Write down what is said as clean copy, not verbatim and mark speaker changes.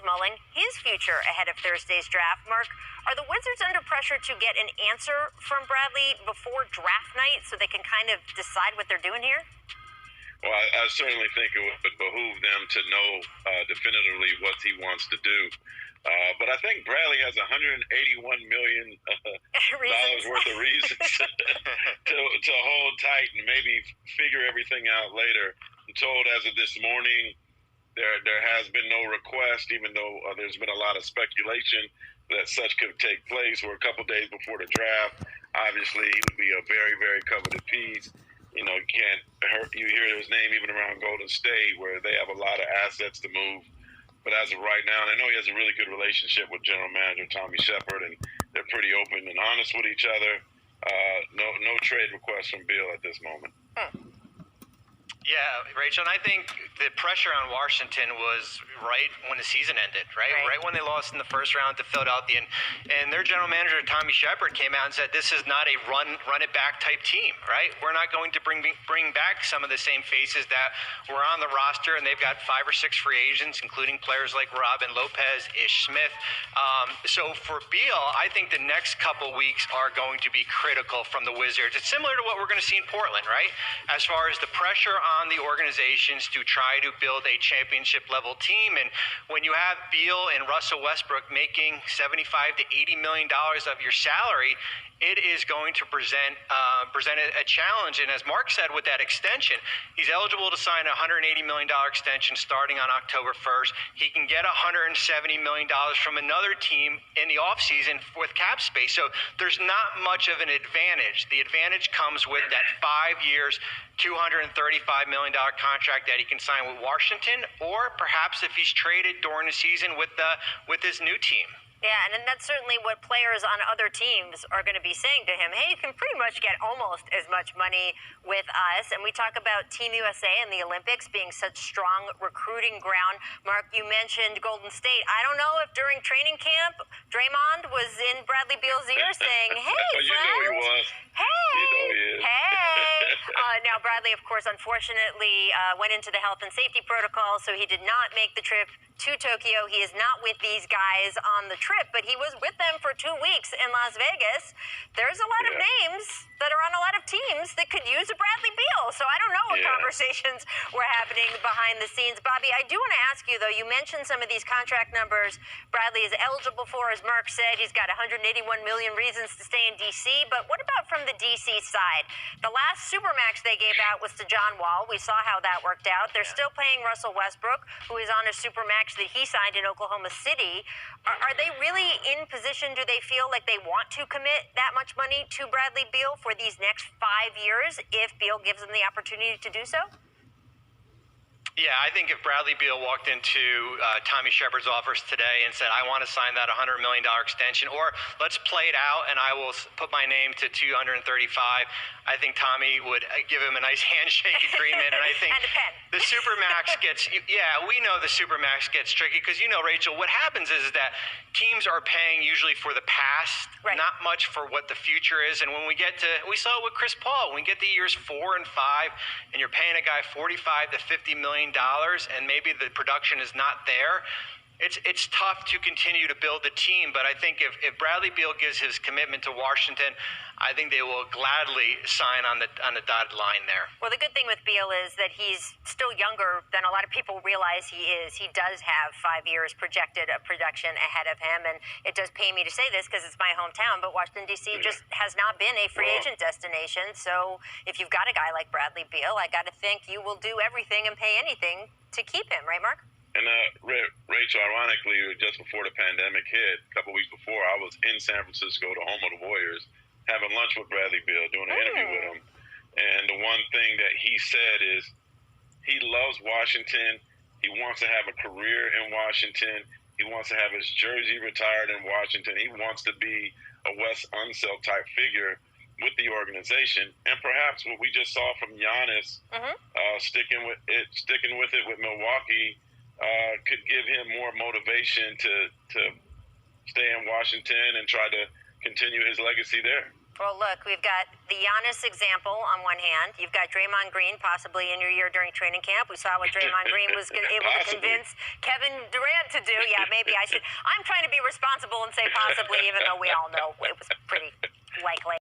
Speaker 1: mulling his future ahead of Thursday's draft. Mark, are the Wizards under pressure to get an answer from Bradley before draft night so they can kind of decide what they're doing here?
Speaker 2: Well, I certainly think it would behoove them to know definitively what he wants to do. But I think Bradley has $181 million worth of reasons to hold tight and maybe figure everything out later. I'm told as of this morning there has been no request, even though there's been a lot of speculation that such could take place. We're a couple days before the draft. Obviously, he would be a very, very coveted piece. You know, you hear his name even around Golden State, where they have a lot of assets to move. But as of right now, and I know he has a really good relationship with General Manager Tommy Shepard, and they're pretty open and honest with each other. No trade requests from Beal at this moment.
Speaker 3: Yeah, Rachel, and I think the pressure on Washington was right when the season ended, right when they lost in the first round to Philadelphia. And their general manager, Tommy Shepard, came out and said, this is not a run-it-back type team, right? We're not going to bring back some of the same faces that were on the roster, and they've got 5 or 6 free agents, including players like Robin Lopez, Ish Smith. So for Beal, I think the next couple weeks are going to be critical from the Wizards. It's similar to what we're going to see in Portland, right? As far as the pressure on the organizations to try to build a championship-level team. And when you have Beal and Russell Westbrook making $75 to $80 million of your salary, it is going to present a challenge. And as Mark said, with that extension, he's eligible to sign a $180 million extension starting on October 1st. He can get $170 million from another team in the offseason with cap space. So there's not much of an advantage. The advantage comes with that 5 years, $235 million contract that he can sign with Washington, or perhaps if he's traded during the season with his new team.
Speaker 1: Yeah, and that's certainly what players on other teams are going to be saying to him. Hey, you can pretty much get almost as much money with us. And we talk about Team USA and the Olympics being such strong recruiting ground. Mark, you mentioned Golden State. I don't know if during training camp, Draymond was in Bradley Beal's ear saying, hey,
Speaker 2: you know he was.
Speaker 1: Hey. Now, Bradley, of course, unfortunately went into the health and safety protocol, so he did not make the trip to Tokyo. He is not with these guys on the trip, but he was with them for 2 weeks in Las Vegas. There's a lot of names that are on a lot of teams that could use a Bradley Beal. So I don't know what conversations were happening behind the scenes. Bobby, I do want to ask you, though, you mentioned some of these contract numbers Bradley is eligible for. As Mark said, he's got 181 million reasons to stay in D.C. But what about from the D.C. side? The last Supermax they gave out was to John Wall. We saw how that worked out. They're still paying Russell Westbrook, who is on a Supermax that he signed in Oklahoma City. Are they really in position? Do they feel like they want to commit that much money to Bradley Beal for these next 5 years if Beal gives them the opportunity to do so?
Speaker 3: Yeah, I think if Bradley Beal walked into Tommy Shepard's office today and said, I want to sign that $100 million extension, or let's play it out and I will put my name to 235, I think Tommy would give him a nice handshake agreement. And I think
Speaker 1: and a pen.
Speaker 3: The Supermax gets, we know the Supermax gets tricky because, Rachel, what happens is that teams are paying usually for the past, not much for what the future is. And when we saw it with Chris Paul, when we get to years 4 and 5 and you're paying a guy $45 to $50 million and maybe the production is not there, it's tough to continue to build the team. But I think if Bradley Beal gives his commitment to Washington, I think they will gladly sign on the dotted line there.
Speaker 1: Well, the good thing with Beal is that he's still younger than a lot of people realize he is. He does have 5 years projected of production ahead of him, and it does pay me to say this because it's my hometown, but Washington, D.C. just has not been a free agent destination. So if you've got a guy like Bradley Beal, I got to think you will do everything and pay anything to keep him, right, Mark?
Speaker 2: And Rachel, ironically, just before the pandemic hit, a couple weeks before, I was in San Francisco, the home of the Warriors, having lunch with Bradley Beal, doing an interview with him. And the one thing that he said is he loves Washington. He wants to have a career in Washington. He wants to have his jersey retired in Washington. He wants to be a Wes Unseld type figure with the organization. And perhaps what we just saw from Giannis, sticking with it with Milwaukee, could give him more motivation to stay in Washington and try to continue his legacy there.
Speaker 1: Well, look, we've got the Giannis example on one hand. You've got Draymond Green possibly in your year during training camp. We saw what Draymond Green was able to convince Kevin Durant to do. Yeah, maybe I should. I'm trying to be responsible and say possibly, even though we all know it was pretty likely.